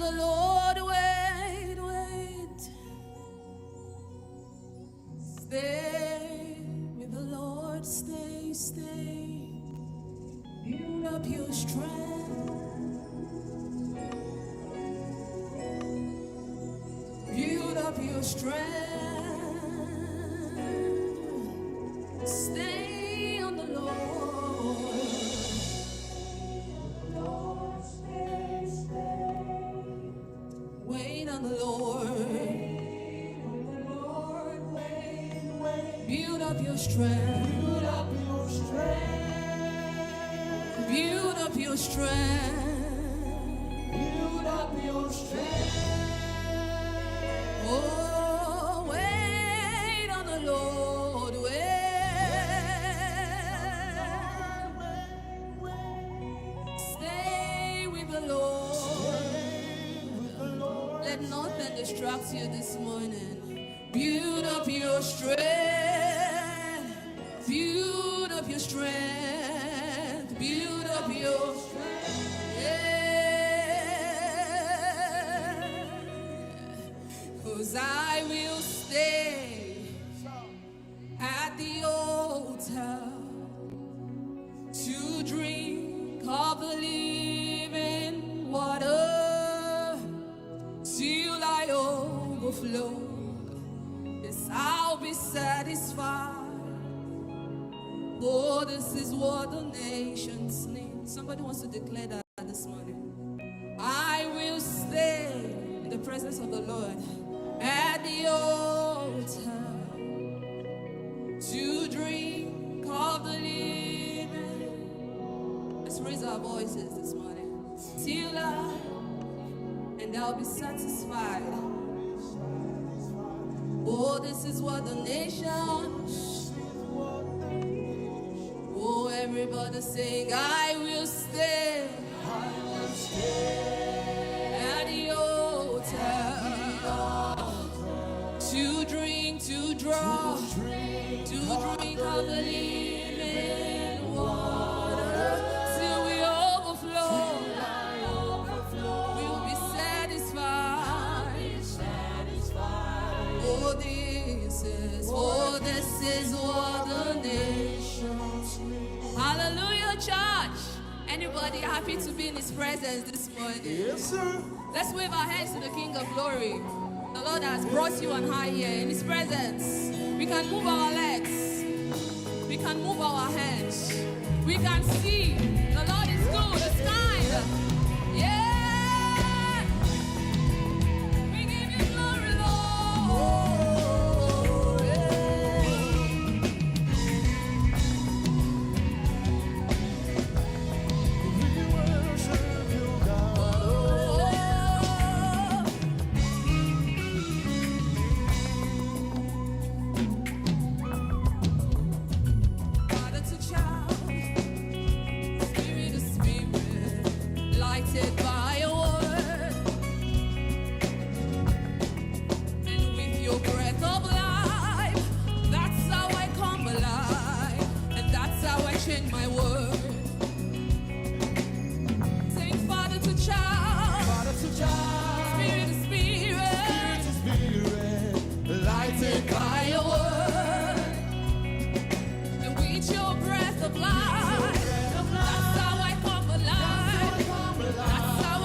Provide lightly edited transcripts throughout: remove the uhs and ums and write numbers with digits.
on the Lord, wait, wait. Stay with the Lord, stay, stay. Build up your strength. Build up your strength. Stay on the Lord. Lord, stay, stay. Wait on the Lord. Build up your strength. Build up your strength. Build up your strength. Build up your strength. Oh, wait on the Lord. Wait. Stay with the Lord. Let nothing distract you this morning. Build up your strength. Build up your strength. Build up your strength. Yeah. 'Cause I will stay at the altar to drink of the living water till I overflow. I'll be satisfied. Oh, this is what the nations need. Somebody wants to declare that this morning. I will stay in the presence of the Lord at the altar to drink of the living. Let's raise our voices this morning. Till and I'll be satisfied. Oh, this is what the nations. Oh, everybody sing, I will stay. I will stay at the altar to drink, to draw, to drink of the living water till we overflow. We'll be satisfied. Oh, this is what the nations need. Hallelujah, church. Anybody happy to be in His presence this morning? Yes, sir. Let's wave our hands to the King of Glory. The Lord has brought you on high here in His presence. We can move our legs. We can move our hands. We can see the Lord is good. It's kind. Yeah. We give you glory, Lord. That's how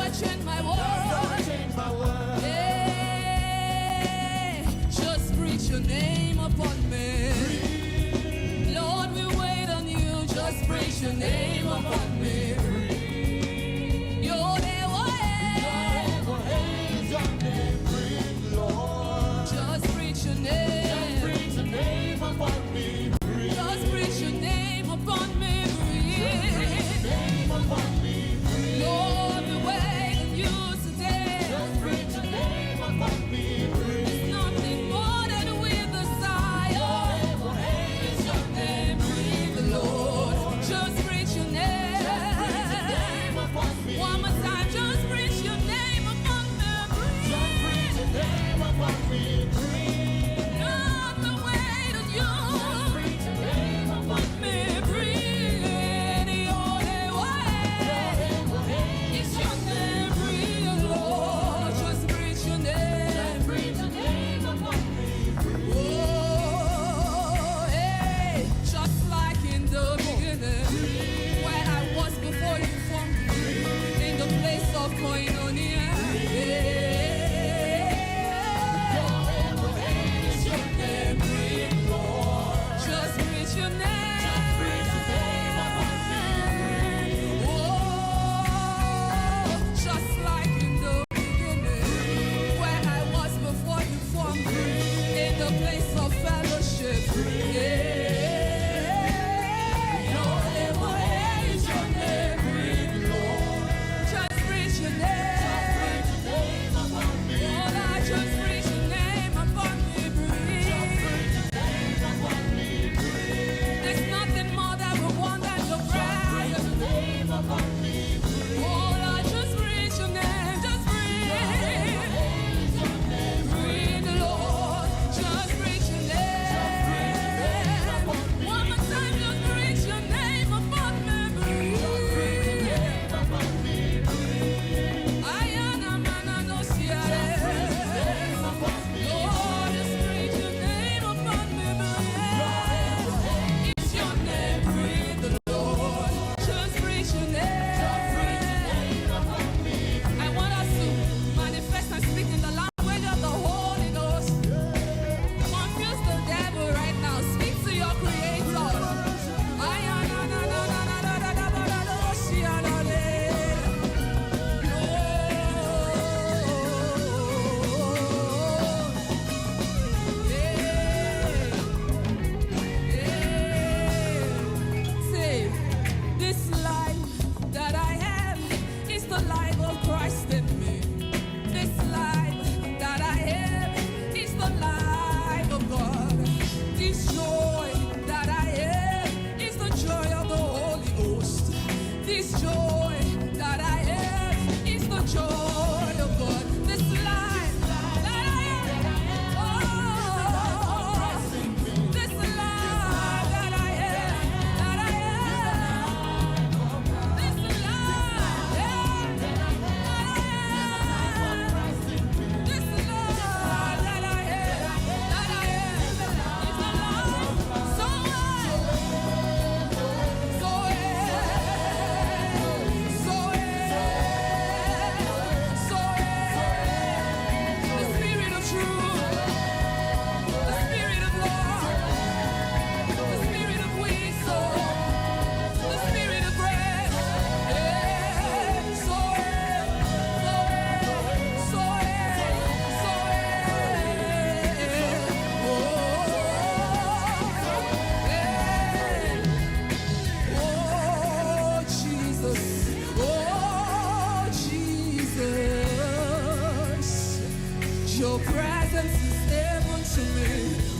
Your presence is heaven to me.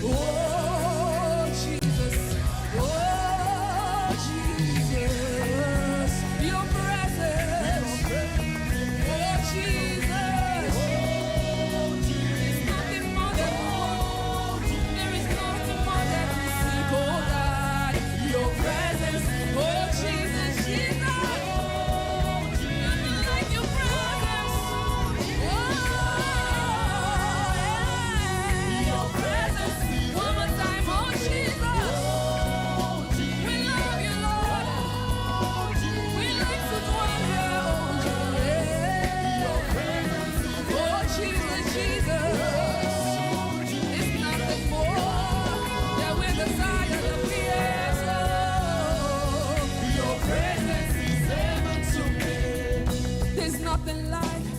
Oh, Jesus. Oh, Jesus. Your presence. Oh, Jesus. There's nothing more than more. There is nothing more than we seek, oh God. Your presence. Oh, Jesus. Jesus. Nothing like your presence. Oh.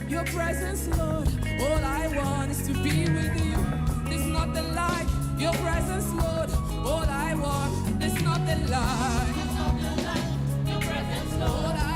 Your presence, Lord, all I want is to be with you. There's nothing like your presence, Lord, all I want. There's nothing like your presence, Lord.